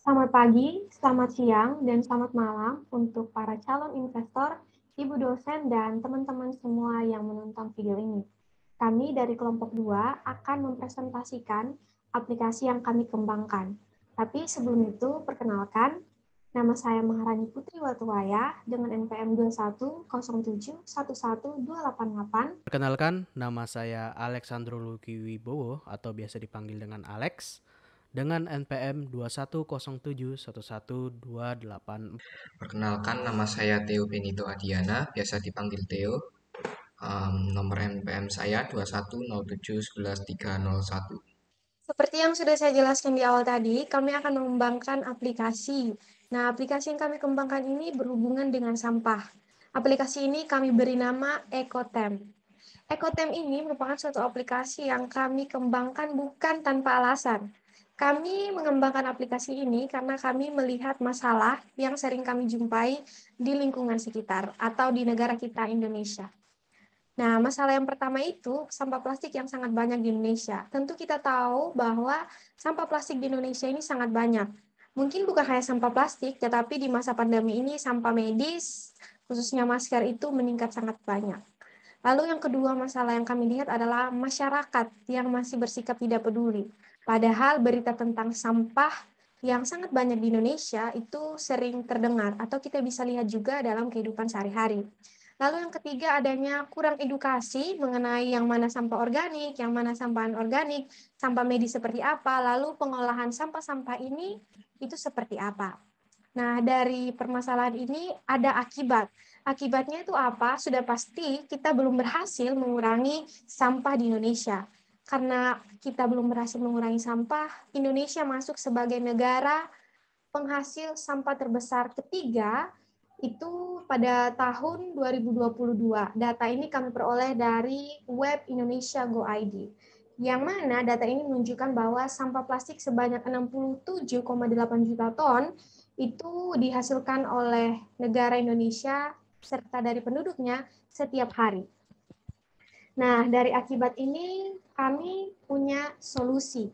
Selamat pagi, selamat siang, dan selamat malam untuk para calon investor, ibu dosen, dan teman-teman semua yang menonton video ini. Kami dari kelompok 2 akan mempresentasikan aplikasi yang kami kembangkan. Tapi sebelum itu, perkenalkan, nama saya Maharani Putri Watuwaya dengan NPM 2107111288. Perkenalkan, nama saya Alexandro Luki Wibowo atau biasa dipanggil dengan Alex dengan NPM 2107111284. Perkenalkan, nama saya Theo Benito Adiana, biasa dipanggil Theo. Nomor NPM saya 2107111301. Seperti yang sudah saya jelaskan di awal tadi, kami akan mengembangkan aplikasi. Nah, aplikasi yang kami kembangkan ini berhubungan dengan sampah. Aplikasi ini kami beri nama EcoTem. EcoTem ini merupakan suatu aplikasi yang kami kembangkan bukan tanpa alasan. Kami mengembangkan aplikasi ini karena kami melihat masalah yang sering kami jumpai di lingkungan sekitar atau di negara kita, Indonesia. Nah, masalah yang pertama itu sampah plastik yang sangat banyak di Indonesia. Tentu kita tahu bahwa sampah plastik di Indonesia ini sangat banyak. Mungkin bukan hanya sampah plastik, tetapi di masa pandemi ini sampah medis, khususnya masker itu meningkat sangat banyak. Lalu yang kedua masalah yang kami lihat adalah masyarakat yang masih bersikap tidak peduli. Padahal berita tentang sampah yang sangat banyak di Indonesia itu sering terdengar atau kita bisa lihat juga dalam kehidupan sehari-hari. Lalu yang ketiga adanya kurang edukasi mengenai yang mana sampah organik, yang mana sampah anorganik, sampah medis seperti apa, lalu pengolahan sampah-sampah ini itu seperti apa. Nah, dari permasalahan ini ada akibat. Akibatnya itu apa? Sudah pasti kita belum berhasil mengurangi sampah di Indonesia. Karena kita belum berhasil mengurangi sampah, Indonesia masuk sebagai negara penghasil sampah terbesar ketiga itu pada tahun 2022. Data ini kami peroleh dari web Indonesia Go ID. Yang mana data ini menunjukkan bahwa sampah plastik sebanyak 67,8 juta ton itu dihasilkan oleh negara Indonesia serta dari penduduknya setiap hari. Nah, dari akibat ini kami punya solusi.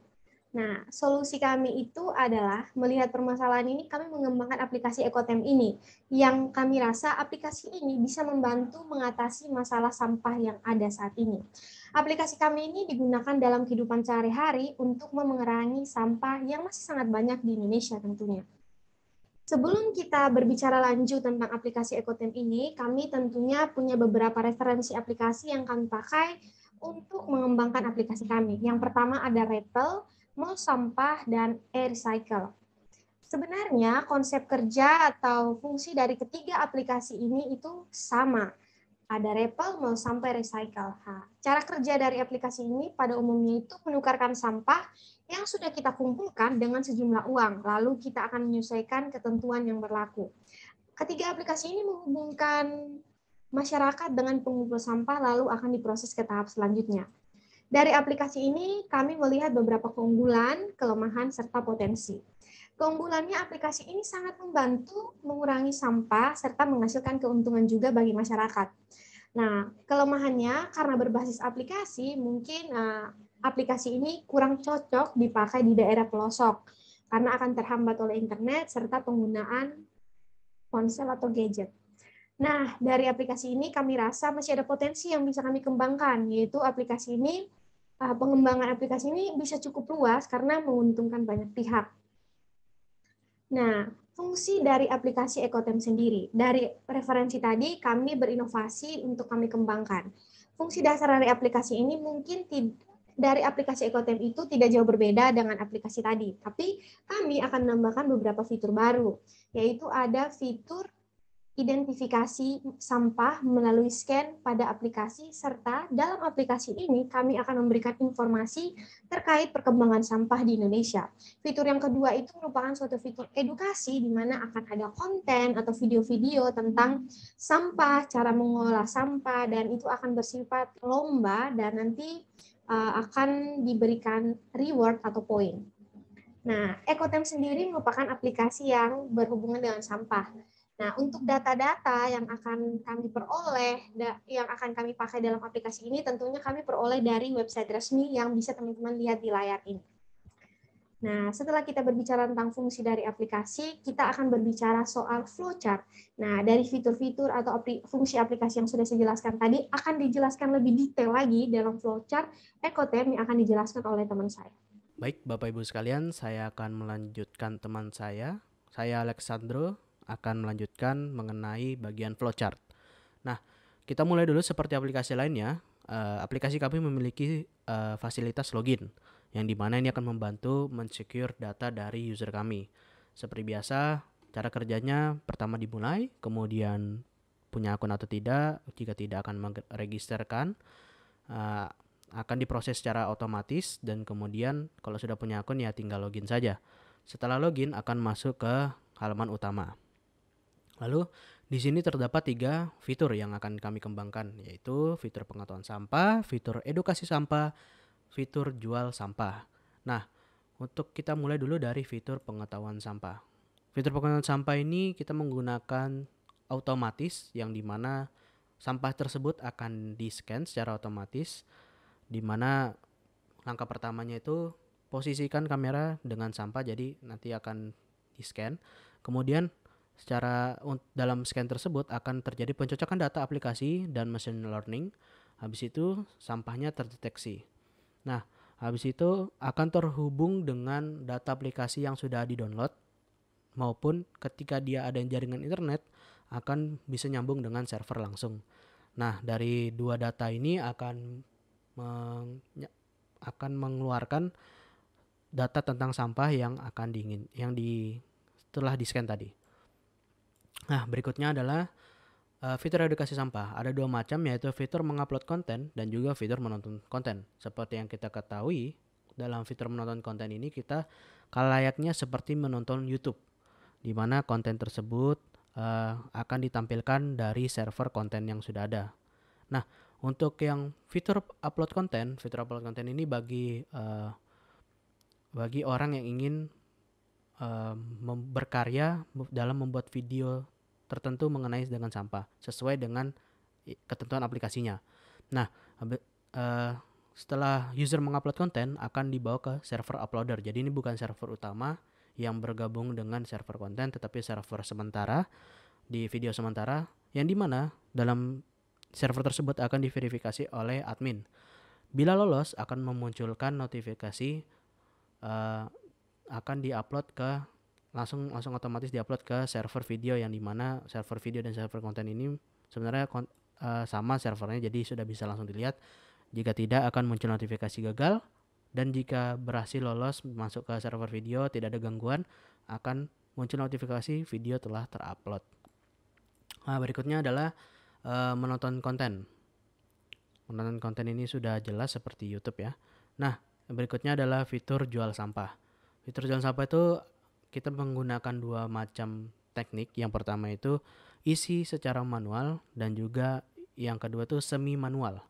Nah, solusi kami itu adalah melihat permasalahan ini, kami mengembangkan aplikasi EcoTem ini, yang kami rasa aplikasi ini bisa membantu mengatasi masalah sampah yang ada saat ini. Aplikasi kami ini digunakan dalam kehidupan sehari-hari untuk mengurangi sampah yang masih sangat banyak di Indonesia tentunya. Sebelum kita berbicara lanjut tentang aplikasi EcoTem ini, kami tentunya punya beberapa referensi aplikasi yang kami pakai untuk mengembangkan aplikasi kami. Yang pertama ada Repel, Mol Sampah, dan e-Recycle. Sebenarnya konsep kerja atau fungsi dari ketiga aplikasi ini itu sama. Ada Repel, Mol sampai Recycle. Nah, cara kerja dari aplikasi ini pada umumnya itu menukarkan sampah yang sudah kita kumpulkan dengan sejumlah uang, lalu kita akan menyesuaikan ketentuan yang berlaku. Ketiga aplikasi ini menghubungkan masyarakat dengan pengumpul sampah lalu akan diproses ke tahap selanjutnya. Dari aplikasi ini kami melihat beberapa keunggulan, kelemahan, serta potensi. Keunggulannya aplikasi ini sangat membantu mengurangi sampah serta menghasilkan keuntungan juga bagi masyarakat. Nah, kelemahannya karena berbasis aplikasi, mungkin aplikasi ini kurang cocok dipakai di daerah pelosok karena akan terhambat oleh internet serta penggunaan ponsel atau gadget. Nah, dari aplikasi ini kami rasa masih ada potensi yang bisa kami kembangkan, yaitu aplikasi ini, pengembangan aplikasi ini bisa cukup luas karena menguntungkan banyak pihak. Nah, fungsi dari aplikasi EcoTem sendiri. Dari referensi tadi, kami berinovasi untuk kami kembangkan. Fungsi dasar dari aplikasi ini mungkin dari aplikasi EcoTem itu tidak jauh berbeda dengan aplikasi tadi. Tapi kami akan menambahkan beberapa fitur baru, yaitu ada fitur identifikasi sampah melalui scan pada aplikasi, serta dalam aplikasi ini kami akan memberikan informasi terkait perkembangan sampah di Indonesia. Fitur yang kedua itu merupakan suatu fitur edukasi di mana akan ada konten atau video-video tentang sampah, cara mengolah sampah, dan itu akan bersifat lomba dan nanti akan diberikan reward atau poin. Nah, EcoTem sendiri merupakan aplikasi yang berhubungan dengan sampah. Nah, untuk data-data yang akan kami peroleh, yang akan kami pakai dalam aplikasi ini, tentunya kami peroleh dari website resmi yang bisa teman-teman lihat di layar ini. Nah, setelah kita berbicara tentang fungsi dari aplikasi, kita akan berbicara soal flowchart. Nah, dari fitur-fitur atau fungsi aplikasi yang sudah saya jelaskan tadi akan dijelaskan lebih detail lagi dalam flowchart Ekotem yang akan dijelaskan oleh teman saya. Baik, Bapak Ibu sekalian, saya akan melanjutkan teman saya. Saya Alexandro akan melanjutkan mengenai bagian flowchart. Nah, kita mulai dulu seperti aplikasi lainnya. Aplikasi kami memiliki fasilitas login, yang dimana ini akan membantu mensecure data dari user kami. Seperti biasa, cara kerjanya pertama dimulai, kemudian punya akun atau tidak. Jika tidak, akan meregisterkan. Akan diproses secara otomatis, dan kemudian kalau sudah punya akun ya tinggal login saja. Setelah login akan masuk ke halaman utama. Lalu di sini terdapat 3 fitur yang akan kami kembangkan, yaitu fitur pengetahuan sampah, fitur edukasi sampah, fitur jual sampah. Nah, untuk kita mulai dulu dari fitur pengetahuan sampah. Fitur pengetahuan sampah ini kita menggunakan otomatis, yang dimana sampah tersebut akan di-scan secara otomatis, dimana langkah pertamanya itu posisikan kamera dengan sampah, jadi nanti akan di-scan. Kemudian dalam scan tersebut akan terjadi pencocokan data aplikasi dan machine learning. Habis itu sampahnya terdeteksi. Nah, habis itu akan terhubung dengan data aplikasi yang sudah di-download, maupun ketika dia ada jaringan internet akan bisa nyambung dengan server langsung. Nah, dari 2 data ini akan mengeluarkan data tentang sampah yang setelah di-scan tadi. Nah, berikutnya adalah fitur edukasi sampah. Ada 2 macam, yaitu fitur mengupload konten dan juga fitur menonton konten. Seperti yang kita ketahui, dalam fitur menonton konten ini kita layaknya seperti menonton YouTube, di mana konten tersebut akan ditampilkan dari server konten yang sudah ada. Nah, untuk yang fitur upload konten ini bagi orang yang ingin berkarya dalam membuat video tertentu mengenai dengan sampah sesuai dengan ketentuan aplikasinya. Nah, setelah user mengupload konten akan dibawa ke server uploader. Jadi ini bukan server utama yang bergabung dengan server konten, tetapi server sementara di video sementara, yang dimana dalam server tersebut akan diverifikasi oleh admin. Bila lolos akan memunculkan notifikasi akan diupload ke langsung otomatis diupload ke server video, yang dimana server video dan server konten ini sebenarnya sama servernya, jadi sudah bisa langsung dilihat. Jika tidak akan muncul notifikasi gagal, dan jika berhasil lolos masuk ke server video tidak ada gangguan, akan muncul notifikasi video telah terupload. Nah, berikutnya adalah menonton konten. Menonton konten ini sudah jelas seperti YouTube ya. Nah, berikutnya adalah fitur jual sampah. Fitur jual sampah itu kita menggunakan 2 macam teknik. Yang pertama itu isi secara manual, dan juga yang kedua itu semi manual.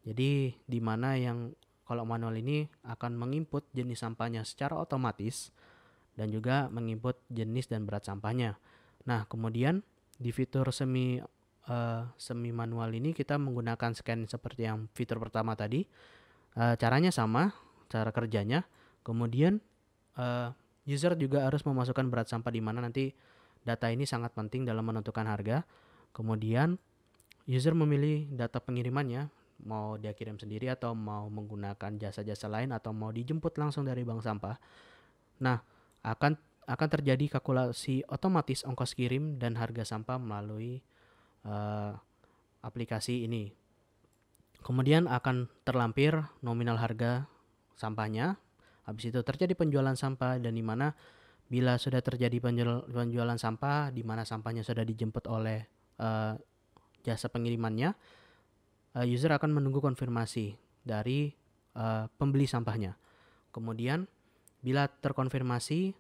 Jadi di mana yang kalau manual ini akan menginput jenis sampahnya secara otomatis dan juga menginput jenis dan berat sampahnya. Nah, kemudian di fitur semi manual ini kita menggunakan scan seperti yang fitur pertama tadi. Caranya sama, cara kerjanya. Kemudian user juga harus memasukkan berat sampah, di mana nanti data ini sangat penting dalam menentukan harga. Kemudian user memilih data pengirimannya, mau dia kirim sendiri atau mau menggunakan jasa-jasa lain atau mau dijemput langsung dari bank sampah. Nah, akan terjadi kalkulasi otomatis ongkos kirim dan harga sampah melalui aplikasi ini. Kemudian akan terlampir nominal harga sampahnya. Habis itu terjadi penjualan sampah, dan di mana bila sudah terjadi penjualan sampah, di mana sampahnya sudah dijemput oleh jasa pengirimannya, user akan menunggu konfirmasi dari pembeli sampahnya. Kemudian bila terkonfirmasi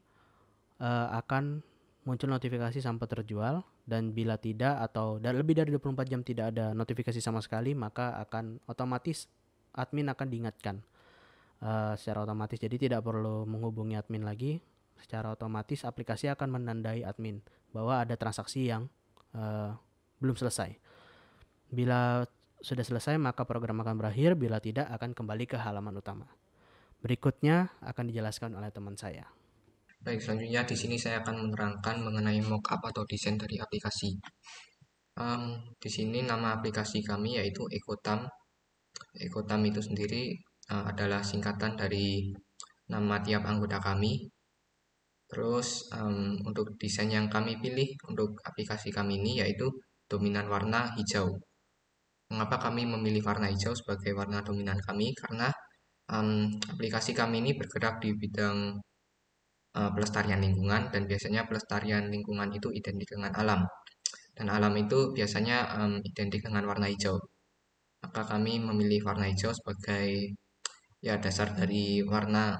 akan muncul notifikasi sampah terjual, dan bila tidak atau lebih dari 24 jam tidak ada notifikasi sama sekali, maka akan otomatis admin akan diingatkan secara otomatis. Jadi tidak perlu menghubungi admin lagi, secara otomatis aplikasi akan menandai admin bahwa ada transaksi yang belum selesai. Bila sudah selesai maka program akan berakhir, bila tidak akan kembali ke halaman utama. Berikutnya akan dijelaskan oleh teman saya. Baik, selanjutnya di sini saya akan menerangkan mengenai mockup atau desain dari aplikasi. Di sini nama aplikasi kami yaitu Ekotam. Ekotam itu sendiri adalah singkatan dari nama tiap anggota kami. Terus untuk desain yang kami pilih untuk aplikasi kami ini yaitu dominan warna hijau. Mengapa kami memilih warna hijau sebagai warna dominan kami? Karena aplikasi kami ini bergerak di bidang pelestarian lingkungan, dan biasanya pelestarian lingkungan itu identik dengan alam, dan alam itu biasanya identik dengan warna hijau. Maka kami memilih warna hijau sebagai ya dasar dari warna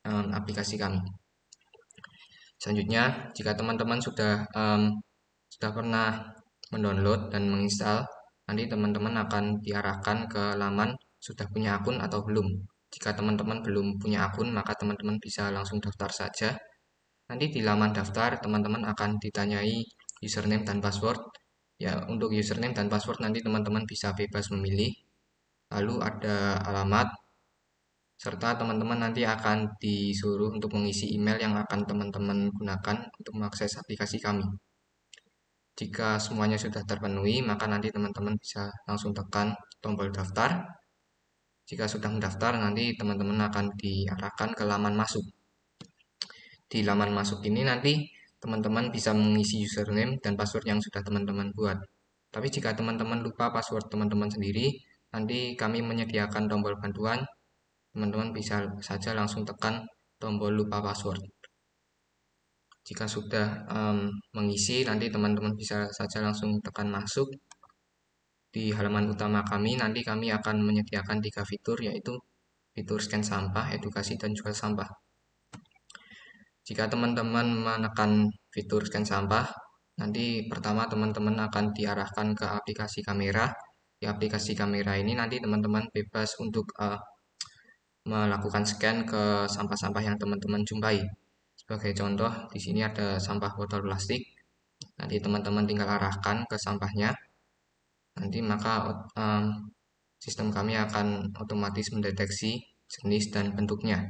aplikasi kami. Selanjutnya, jika teman-teman sudah pernah mendownload dan menginstal, nanti teman-teman akan diarahkan ke laman sudah punya akun atau belum. Jika teman-teman belum punya akun, maka teman-teman bisa langsung daftar saja. Nanti di laman daftar, teman-teman akan ditanyai username dan password. Ya, untuk username dan password nanti teman-teman bisa bebas memilih. Lalu ada alamat, serta teman-teman nanti akan disuruh untuk mengisi email yang akan teman-teman gunakan untuk mengakses aplikasi kami. Jika semuanya sudah terpenuhi, maka nanti teman-teman bisa langsung tekan tombol daftar. Jika sudah mendaftar, nanti teman-teman akan diarahkan ke laman masuk. Di laman masuk ini nanti teman-teman bisa mengisi username dan password yang sudah teman-teman buat. Tapi jika teman-teman lupa password teman-teman sendiri, nanti kami menyediakan tombol bantuan. Teman-teman bisa saja langsung tekan tombol lupa password. Jika sudah mengisi, nanti teman-teman bisa saja langsung tekan masuk. Di halaman utama kami, nanti kami akan menyediakan 3 fitur, yaitu fitur scan sampah, edukasi, dan jual sampah. Jika teman-teman menekan fitur scan sampah, nanti pertama teman-teman akan diarahkan ke aplikasi kamera. Di aplikasi kamera ini nanti teman-teman bebas untuk melakukan scan ke sampah-sampah yang teman-teman jumpai. Sebagai contoh, di sini ada sampah botol plastik. Nanti teman-teman tinggal arahkan ke sampahnya. Nanti maka sistem kami akan otomatis mendeteksi jenis dan bentuknya.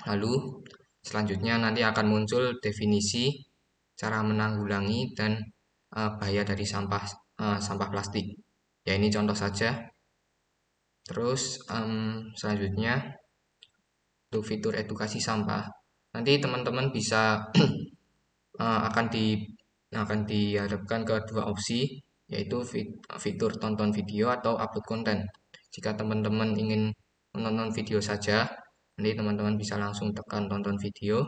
Lalu selanjutnya nanti akan muncul definisi, cara menanggulangi, dan bahaya dari sampah plastik. Ya, ini contoh saja. Terus selanjutnya untuk fitur edukasi sampah, nanti teman-teman bisa akan dihadapkan ke dua opsi, yaitu fitur tonton video atau upload konten. Jika teman-teman ingin menonton video saja, nanti teman-teman bisa langsung tekan tonton video.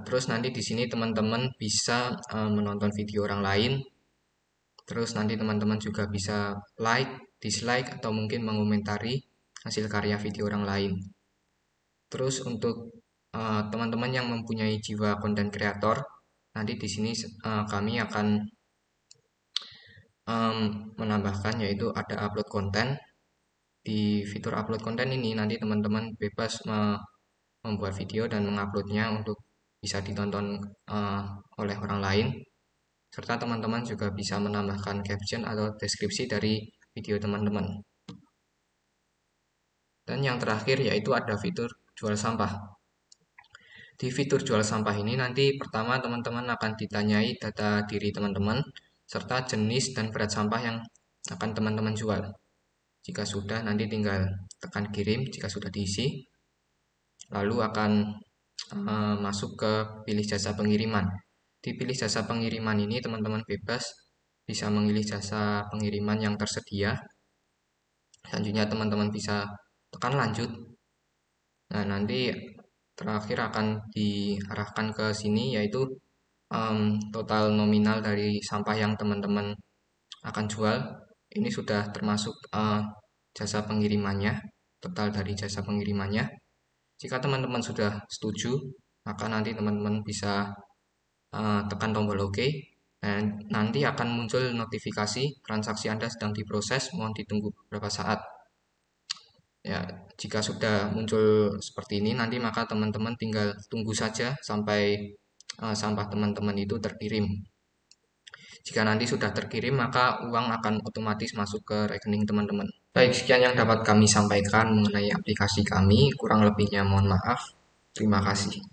Terus nanti di sini teman-teman bisa menonton video orang lain. Terus nanti teman-teman juga bisa like, dislike, atau mungkin mengomentari hasil karya video orang lain. Terus untuk teman-teman yang mempunyai jiwa konten kreator, nanti di sini kami akan menambahkan, yaitu ada upload konten. Di fitur upload konten ini nanti teman-teman bebas membuat video dan menguploadnya untuk bisa ditonton oleh orang lain, serta teman-teman juga bisa menambahkan caption atau deskripsi dari video teman-teman. Dan yang terakhir yaitu ada fitur jual sampah. Di fitur jual sampah ini nanti pertama teman-teman akan ditanyai data diri teman-teman serta jenis dan berat sampah yang akan teman-teman jual. Jika sudah, nanti tinggal tekan kirim jika sudah diisi. Lalu akan masuk ke pilih jasa pengiriman. Di pilih jasa pengiriman ini teman-teman bebas bisa memilih jasa pengiriman yang tersedia. Selanjutnya teman-teman bisa tekan lanjut. Nah, nanti terakhir akan diarahkan ke sini, yaitu total nominal dari sampah yang teman-teman akan jual. Ini sudah termasuk jasa pengirimannya, total dari jasa pengirimannya. Jika teman-teman sudah setuju, maka nanti teman-teman bisa tekan tombol OK. Dan nanti akan muncul notifikasi transaksi Anda sedang diproses, mohon ditunggu beberapa saat. Ya, jika sudah muncul seperti ini, nanti maka teman-teman tinggal tunggu saja sampai sampah teman-teman itu terkirim. Jika nanti sudah terkirim, maka uang akan otomatis masuk ke rekening teman-teman. Baik, sekian yang dapat kami sampaikan mengenai aplikasi kami. Kurang lebihnya mohon maaf. Terima kasih.